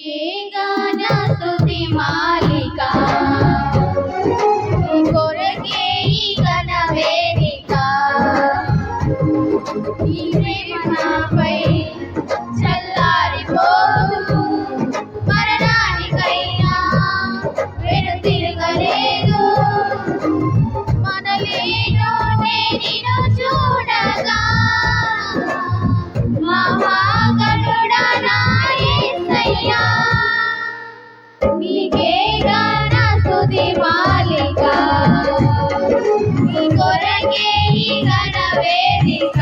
ఏ గాన స్తుతి మాలిక నీ కొరకే ఈ ఘన వేదిక ఈ ప్రేమ నాపై చల్లారిపోదు మరణానికైనా వెను తిరగలేదు మనలేను నేను చూడగా మహాగణుడా నా యేసయ్యా నీకే గాన స్తుతి మాలిక నీ కొరకే ఈ ఘన వేదిక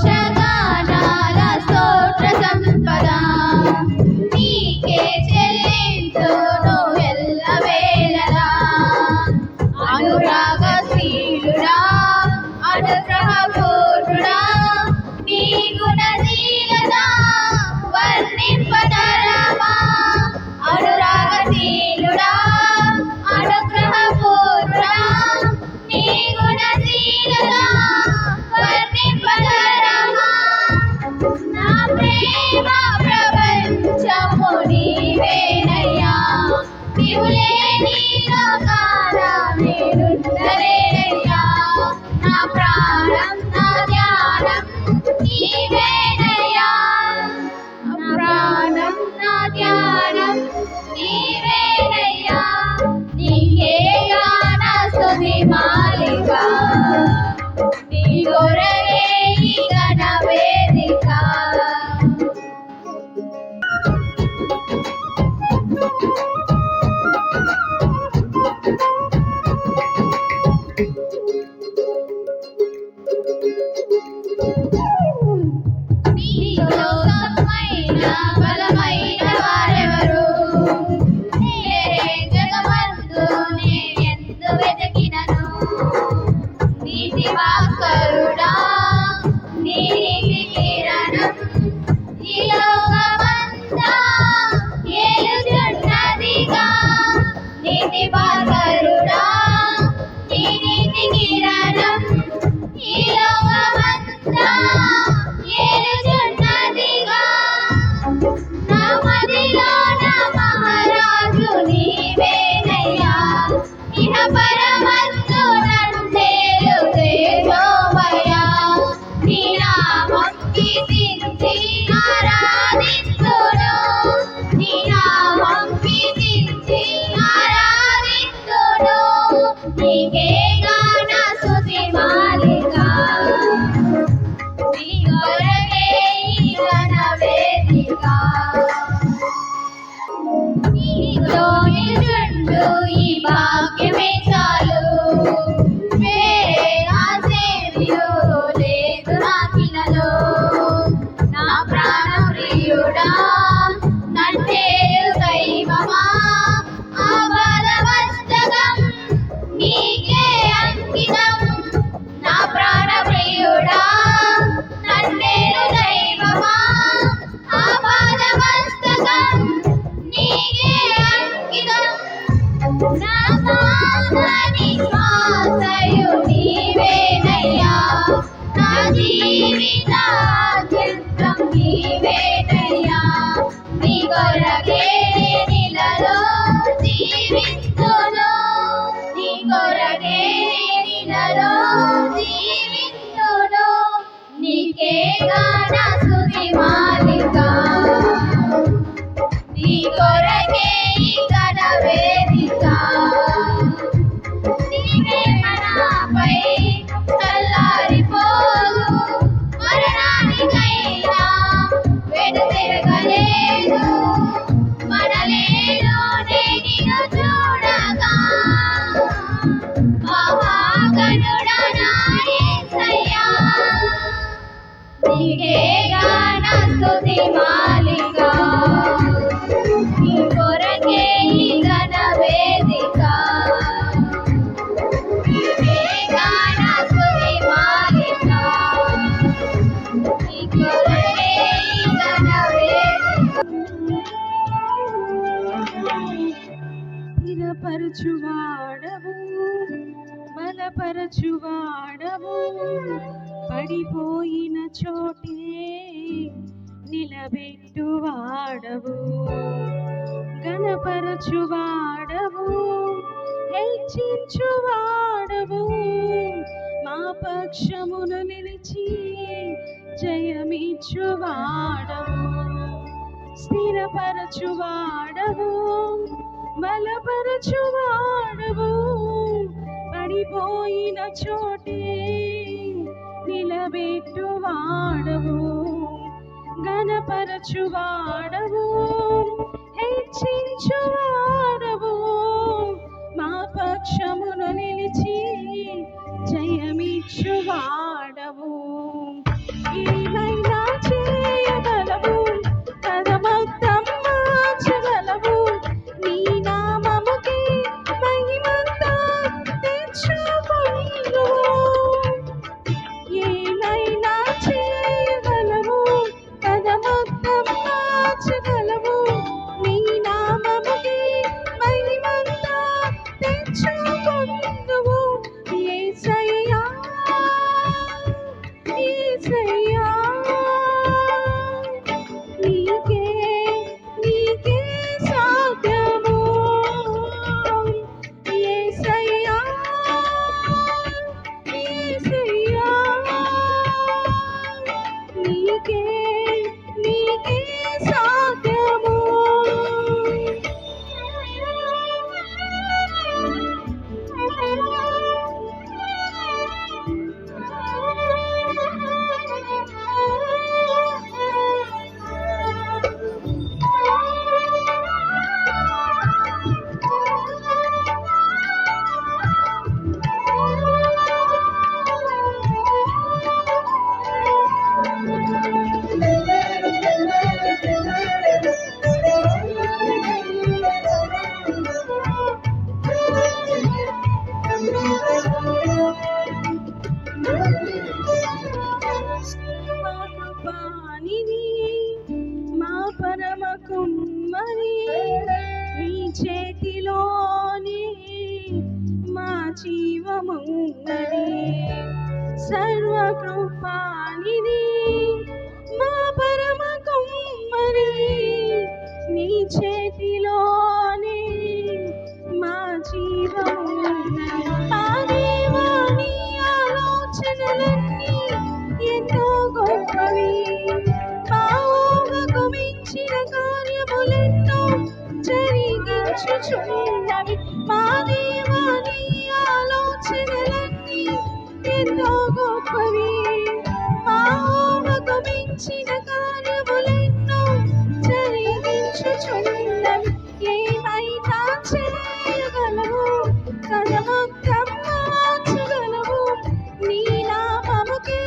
సంతోషగానాల స్తోత్ర సంపద నీకే చెల్లింతును ఎల్లవేళలా అనురాగశీలుడా అనుగ్రహపూర్ణుడా నీ గుణశీలత వర్ణింపతరమా అనురాగశీలుడా అనుగ్రహపూర్ణుడా నీ గుణశీలత వర్ణింపతరమా నా ప్రేమ ప్రపంచము నీవేనయ్యా నీవు లేని లోకాన నేనుండలేనయ్యా నా ప్రాణం నా ధ్యానం నీవేనయ్యా నా ప్రాణం నా ధ్యానం నీవేనయ్యా నీకే గాన స్తుతి మాలిక నీ కొరకే ఈ ఘన వేదిక నీలో సమైన బలమైన వారెవరు జగమందు నేనెందు వెతికినను నీతి భాస్కరుడా నీ నీతి కిరణం ఈ లోకమంతా ఏలుచున్నదిగా నీతి భాస్కరుడా నీ నీతి కిరణం ఈ లోకమంతా ఏలుచున్నదిగా నా మదిలో నా మహారాజు నీవేనయ్యా ఇహ పరమందు నన్నేలు తేజోమయా నీ నామం కీర్తించి ఆరాధింతును నీ నామం కీర్తించి ఆరాధింతును నీకే గాన స్తుతి మాలిక నీ కొరకే ఈ ఘన వేదిక నీలో నిలుచుండు ఈ భాగ్యమే చాలు వేరే ఆశేమియో లేదు నాకిలలో నా ప్రాణప్రియుడా నన్నేలు దైవమా ఆపాద మస్తకం నీకే అంకితం నా ప్రాణప్రియుడా నన్నేలు దైవమా ఆపాద మస్తకం నీకే అంకితం నా సాధని శ్వాసయు నీవేనయ్యా నా జీవితాద్యంతం నీవేనయ్యా నీ కొరకే నీలలో జీవిస్తును నీ కొరకే నీలలో జీవిస్తును గాన స్తుతి మాలిక నీ కొరకే ఈ ఘన వేదిక నీవే మనపై చల్లారిపోదు మరణానికైనా వెనుతిరగలేదు మనలేలోనే నిన్ను చూడగా మహాగణుడా నా యేసయ్యా నీకే గాన స్తుతి మాలిక నీ కొరకే ఈ ఘన వేదిక నీకే గాన స్తుతి మాలిక నీ కొరకే ఈ ఘన వేదిక స్థిరపరచువాడవు బలపరచువాడవు పడిపోయిన చోటే నిలబెట్టువాడవు గణపరచువాడవు హెచ్చించువాడవు మా పక్షమును నిలిచి జయమిచ్చువాడవు స్థిరపరచువాడవు బలపరచువాడవు పడిపోయిన చోటే నిలబెట్టువాడవు గణపరచువాడవు హెచ్చించువాడవు మా పక్షమును నిలిచి జయమిచ్చువాడవు ఏమైనా చేయగలవు పదమొత్తం మార్చగలవు నీ నామముకే మహిమంతా తెచ్చుకొనుము ఏమైనా చేయగలవు పదమొత్తం మార్చగలవు నీ నామముకే మహిమంతా తెచ్చుకొనుము యేసయ్యా యేసయ్యా నీకే నీకే సాధ్యము యేసయ్యా యేసయ్యా నీకే నీకే సాధ్యము పానిది మా పరమ కుమ్మరి నీ చేతిలోనే మా జీవమున్నది సర్వకృపానిది మా పరమ కుమ్మరి నీ చేతిలోనే మా జీవమున్నది ఆ దేవా నీ ఆలోచనలన్నీ ఎంతో గొప్పవి మా ఊహకు మించిన కార్యములెన్నో జరిగించుచున్నవి మా దేవా నీ ఆలోచనలన్నీ ఎంతో గొప్పవి మా ఊహకు మించిన కార్యములెన్నో జరిగించుచున్నవి ఏమైనా చేయగలవు కదమొత్తం మార్చగలవు నీ నామముకే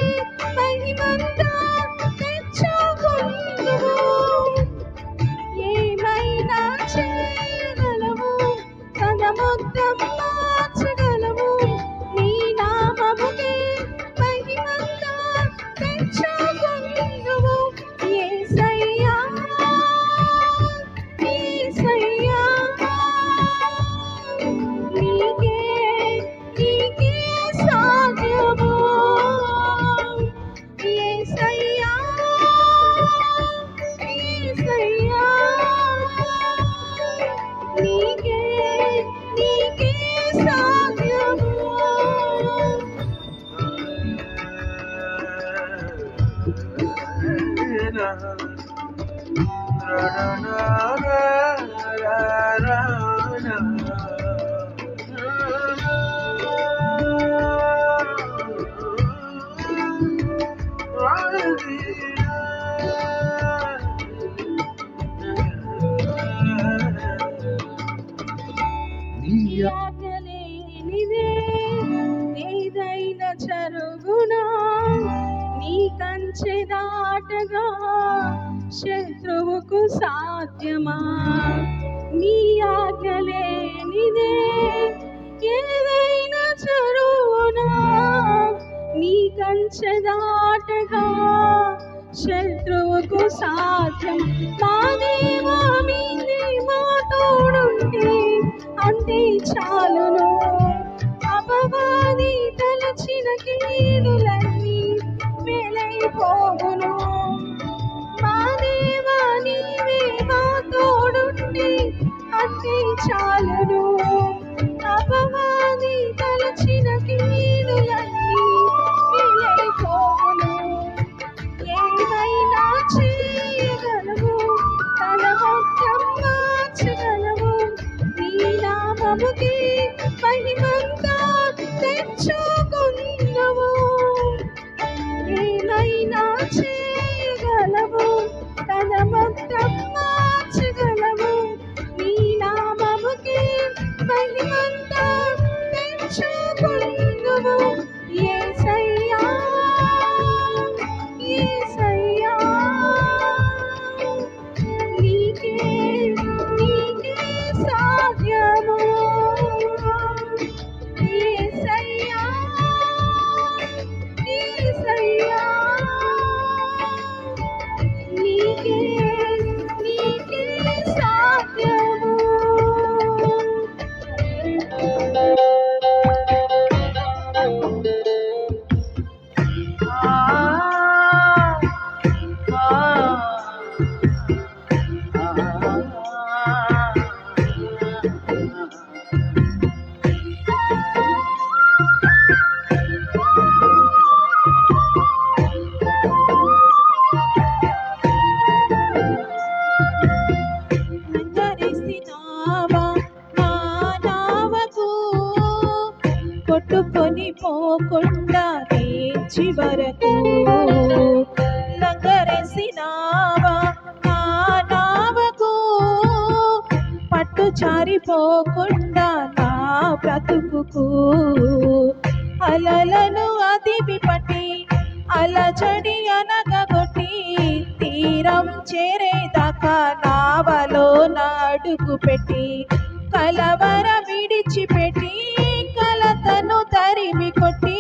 మహిమంతా తెచ్చుకొనుము ఏమైనా చేయగలవు ఆజ్ఞలేనిదే ఏదైనా జరుగునా నీ కంచె దాటగా శత్రువుకు సాధ్యమా నీ ఆజ్ఞలేనిదే ఏదైనా జరుగునా నీ కంచె దాటగా శత్రువుకు సాధ్యం మా దేవా మీరే మా తోడుంటే అంతే చాలును అపవాది తలచిన కీడులన్నీ మేలైపోవును మా దేవా నీవే మా తోడుంటే అంతే చాలును అపవాది తలచిన కీడులన్నీ మేలైపోవును ఏమైనా చేయగలవు తన మొత్తం మార్చగలవు నీ నామముకి మహిమంతా తెచ్చుకుందువు ఏమైనా చేయగలవు తన మొత్తం మార్చగలవు నీ నామముకి మహిమంతా తెచ్చుకుందువు యేసయ్యా యేసయ్యా నీకే సాధ్యము యేసయ్యా యేసయ్యా నీకే సాధ్యము కొట్టుకొని పోకుండా చివరకు లంగరేసినావా ఆ నావకు పట్టు జారిపోకుండా నా బ్రతుకుకు అలలను అదిమి పట్టి అలజడి అనగొట్టి తీరం చేరేదాకా నావలో అడుగు పెట్టి కలవర విడిచిపెట్టి కలతను తరిమి కొట్టి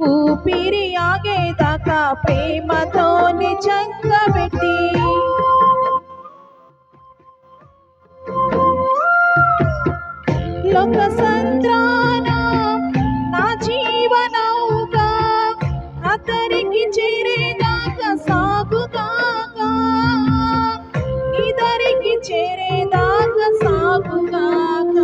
ఊపిరి ఆగేదాకా ప్రేమతో నిజంగా పెట్టి లోక సంద్రాన నా జీవనౌగా అతరికి చేరేదాకా సాగుగాక ఇదరికి చేరేదాకా సాగుగాక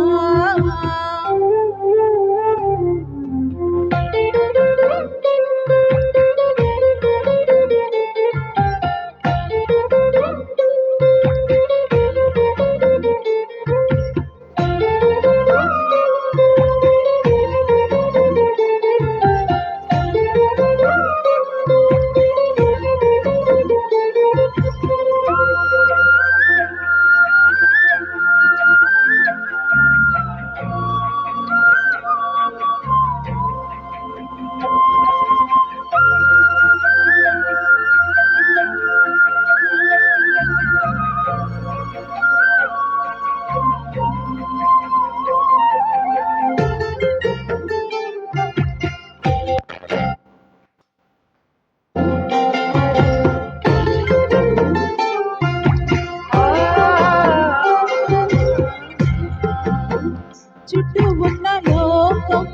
చుట్టూ ఉన్న లోకం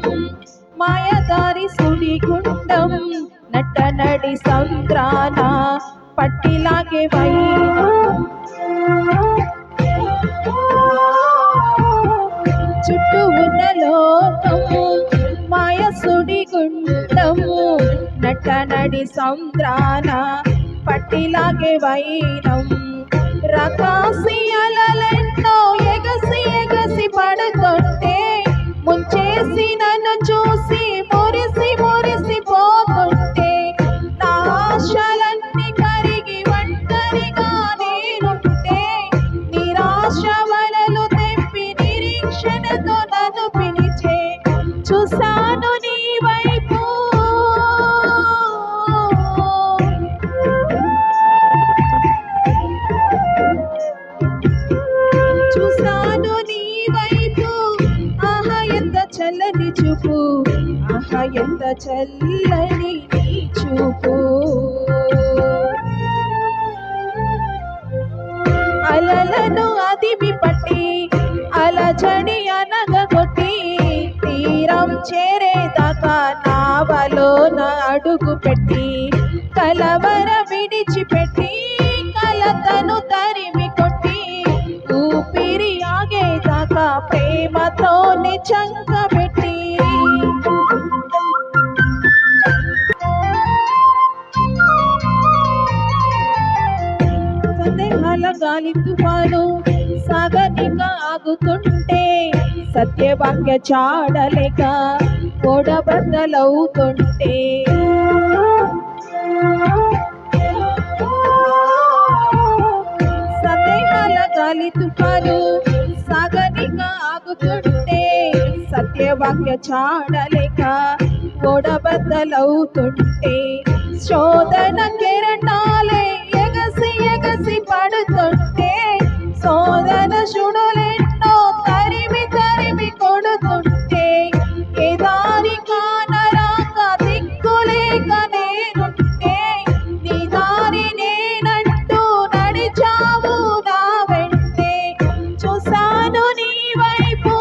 మాయదారి సుడిగుండం నట్ట నడి సంద్రాన పట్టిలాగే చుట్టూ ఉన్న లోకము మాయ సుడిగుండము నట్ట నడి సంద్రాన పట్టిలాగే వైనం రకాసి అలలెన్నో ఎగసి ఎగసి పడుతుంటే ముంచేసి నన్ను చూసి మురిసి మురిసి పోతుంటే నా ఆశలన్నీ కరిగి ఒంటరిగా నేనుంటే నిరాశ వలలు తెప్పి నిరీక్షణతో నన్ను పిలిచే చూశాను నీ వైపు చూశాను నీ వైపు ఆహా ఎంత చల్లని చూపు ఆహా ఎంత చల్లని నీ చూపు అలలను అదిమి పట్టి అలజడి అనగొట్టి తీరం చేరేదాకా నావలో నా అడుగు పెట్టి కలవర విడిచిపెట్టి కలతను తరిమి కొట్టి ఊపిరి ఆగేదాకా ప్రేమతో నిజంగ పెట్టి సందేహాల గాలి తుఫాను సాగనిక ఆగుతుంటే సత్యవాక్య చాడలేక ఓడబద్దలవుతుంటే సందేహాల గాలి తుఫాను సాగనిక ఆగుతుంటే సత్యవాక్య చాడలేక ఓడబద్దలవుతుంటే శోధన కెరటాలే ఎగసి ఎగసి పడుతుంటే శోధన శుడులెన్నో తరిమి తరిమి కొడుతుంటే ఏ దారి కానరాక దిక్కులేక నేనుంటే నీ దారి నేనంటూ నడిచావు నా వెంటే చూశాను నీ వైపు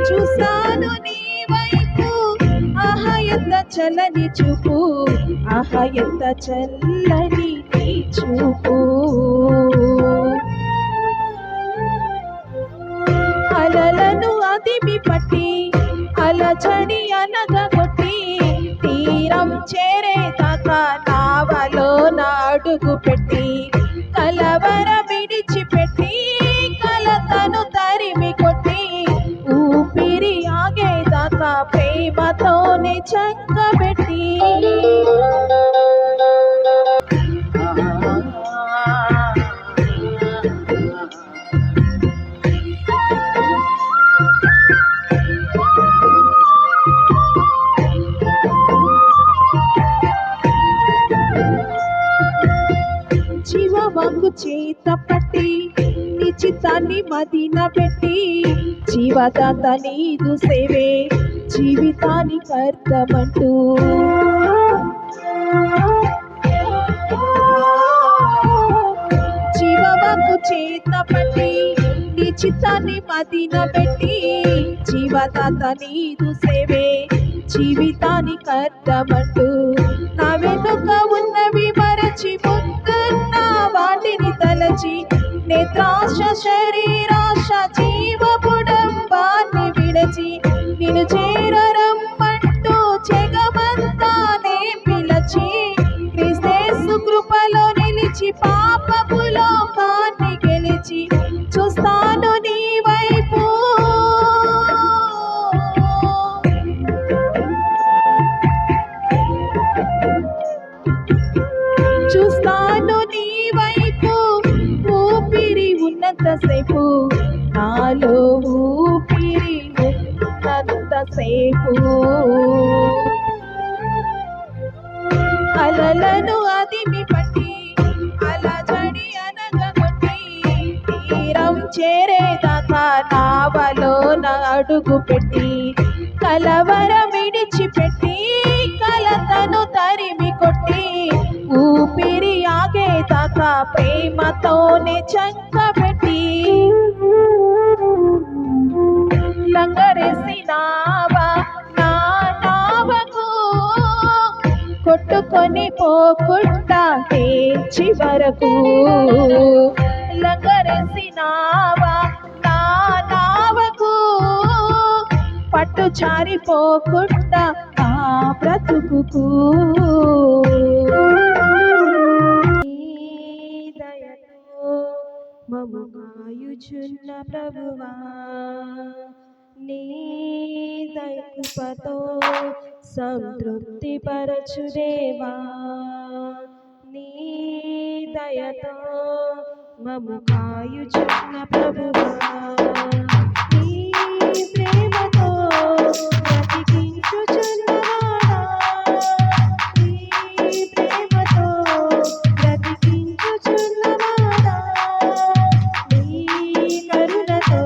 చూశాను నీ వైపు ఆహా ఎంత చల్లని చూపు ఆహా ఎంత చల్లని నీ చూపు అలలను అదిమి పట్టి అలజడి అనగొట్టి తీరం చేరేదాకా నావలో నా అడుగు పెట్టి కలవర విడిచిపెట్టి కలతను తరిమి కొట్టి ఊపిరి ఆగేదాకా ప్రేమతోనే చక్కబెట్టి జీవవాకు చేత పట్టి నిశ్చితాన్ని మదిన పెట్టి జీవదాత నీదు సేవే జీవితానికి అర్థమంటూ జీవవాకు చేత పట్టి నిశ్చితాన్ని మదిన పెట్టి జీవదాత నీదు సేవే జీవితానికి అర్థమంటూ నా వెనుక ఉన్నవి మరచి ముందున్న వాటిని తలచి నేత్రాశ శరీరాశ జీవపుడంబాన్ని విడచి నిన్ను చేరరమ్మంటూ జగమంతానే పిలచి క్రీస్తు కృపలో నిలిచి పాపపు లోకాన్ని గెలిచి చూస్తాను నీ వైపు చూస్తాను నీ వైపు ఊపిరి ఉన్నంతసేపు నాలో ఊపిరి ఉన్నంతసేపు అలలను అదిమి పట్టి అలజడి అనగొట్టి తీరం చేరేదాకా నావలో నా అడుగు పెట్టి కలవర విడిచిపెట్టి కలతను తరిమి కొట్టి ఊపిరి ఆగేదాకా ప్రేమతోనే చక్కబెట్టి లంగరేసినావా నా నావకు కొట్టుకొని పోకుండా చివరకు లంగరేసినావా నా నావకు చారిపోకుండా ఆ బ్రతుకుకు దయతో మము కాయుచున్న ప్రభువా నీ దయకృపతో సంతృప్తి పరచు దేవా నీ దయతో మము కాయుచున్న ప్రభువా నీ ప్రేమతో బ్రతికించుచున్నవాడా నీ ప్రేమతో బ్రతికించుచున్నవాడా నీ కరుణతో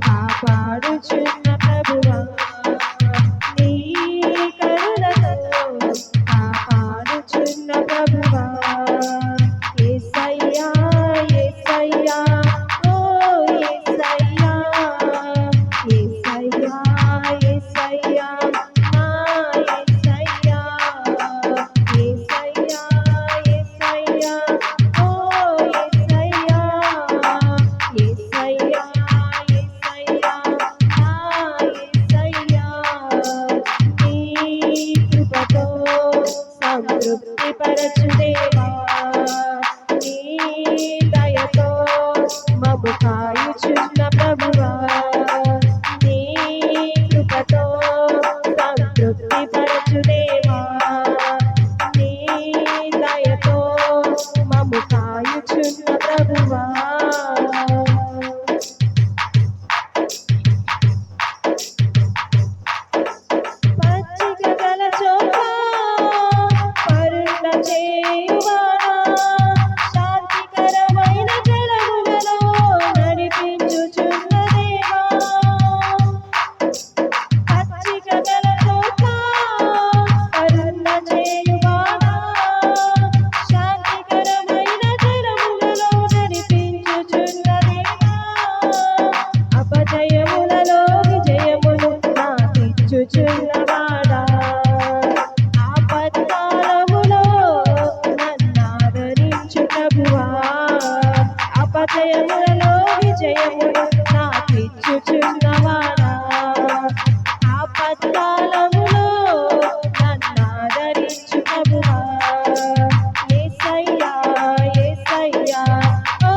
కాపాడుచున్న ప్రభువా నీ కరుణతో కాపాడుచున్న ప్రభువా యేసయ్యా యేసయ్యా ఓ యేసయ్యా యేసయ్యా యేసయ్యా నా యేసయ్యా యేసయ్యా యేసయ్యా ఓ యేసయ్యా యేసయ్యా యేసయ్యా నా యేసయ్యా నీ కృపతో సంతృప్తి పరచు దేవా నీ దయతో మము కాయుచున్న ప్రభువా నీ కృపతో సంతృప్తి పరచు దేవా నీ దయతో మము కాయుచున్న ప్రభువా పచ్చిక గల చోట పరుండ చేయువాడా శాంతికరమైన జలములలో నడిపించుచున్న దేవా పచ్చిక గల చోట పరుండ చేయువాడా శాంతికరమైన జలములలో నడిపించుచున్న దేవా అపజయములలో విజయమును నాకిచ్చుచున్నవాడా ఆపత్కాలములో నన్నాదరించు ప్రభువా అపజయములలో విజయమును నాకిచ్చుచున్నవాడా ఆపత్కాలములో నన్నాదరించు ప్రభువా యేసయ్యా యేసయ్యా ఓ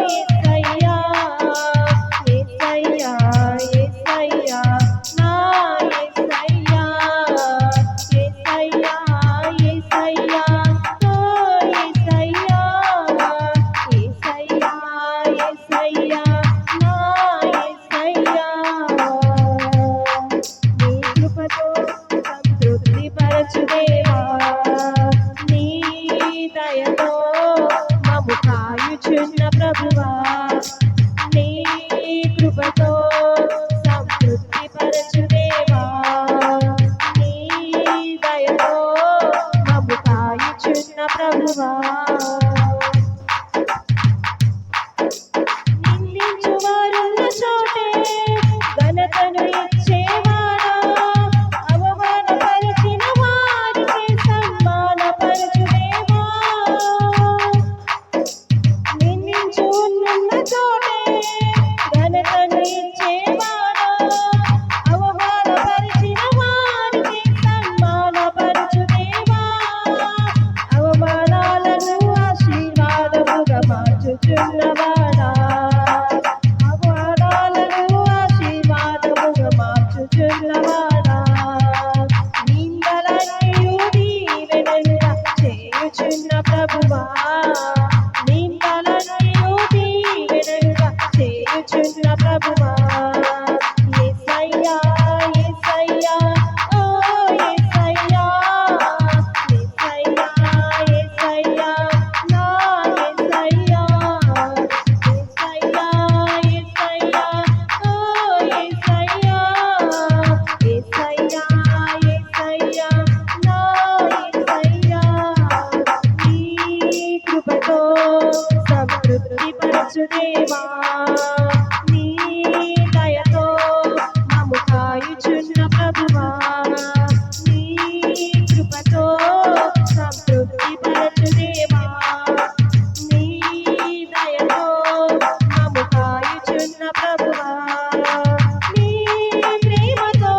యేసయ్యా యేసయ్యా యేసయ్యా నా యేసయ్యా యేసయ్యా యేసయ్యా ఓ యేసయ్యా యేసయ్యా యేసయ్యా నా యేసయ్యా నీ కృపతో సంతృప్తి పరచు దేవా నీ దయతో మము కాయుచున్న ప్రభువా నీ కృపతో సంతృప్తి పరచు దేవా నీ దయతో మము కాయుచున్న ప్రభువా నిందించువారున్న చోటే ఘనతను ఇచ్చేవాడా అవమానపరిచిన వారికి సన్మానపరచు దేవా నిందించున్న చోటే ఘనతను ఇచ్చేవాడా అవమానపరిచిన వారికి సన్మానపరచు దేవా అవమానాలను ఆశీర్వాదముగా మార్చుచున్నవాడా అవమానాలను ఆశీర్వాదముగా మార్చుచున్నవాడా నిందలన్నీయు దీవెనలుగా చేయుచున్న ప్రభువా నిందలన్నీయు దీవెనలుగా చేయుచున్న ప్రభువా యేసయ్యా యేసయ్యా ఓ యేసయ్యా యేసయ్యా యేసయ్యా నా యేసయ్యా యేసయ్యా యేసయ్యా ఓ యేసయ్యా యేసయ్యా యేసయ్యా నా యేసయ్యా నీ కృపతో సంతృప్తి పరచు దేవా నీ దయతో మము కాయుచున్న ప్రభువా నీ కృపతో సంతృప్తి పరచు దేవా నీ దయతో మము కాయుచున్న ప్రభువా నీ ప్రేమతో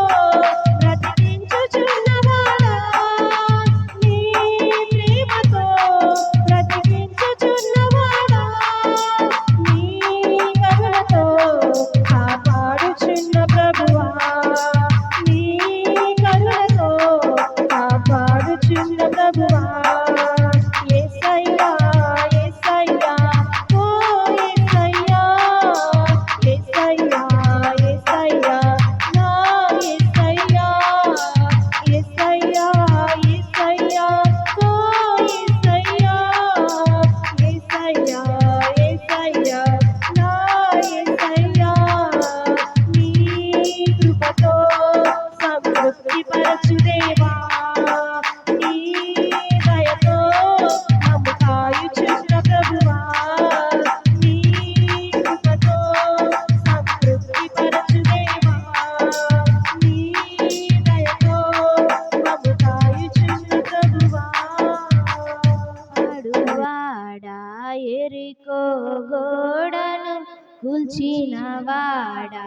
కూల్చిన వాడా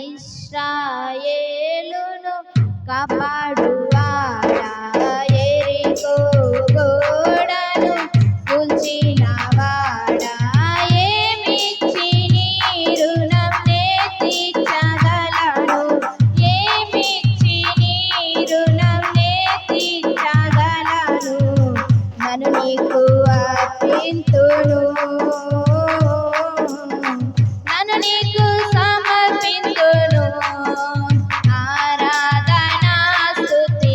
ఇశ్రాయేలును కాపాడువాడా యెరికో గోడను కూల్చిన వాడా ఏమిచ్చి నీ రుణం నే తీర్చగలను ఏమిచ్చి నీ రుణం నే తీర్చగలను నన్ను నీకు అర్పింతును నన్ను నీకు సమర్పింతును ఆరాధన స్తుతి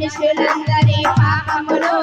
మనుషులందరి పాపములు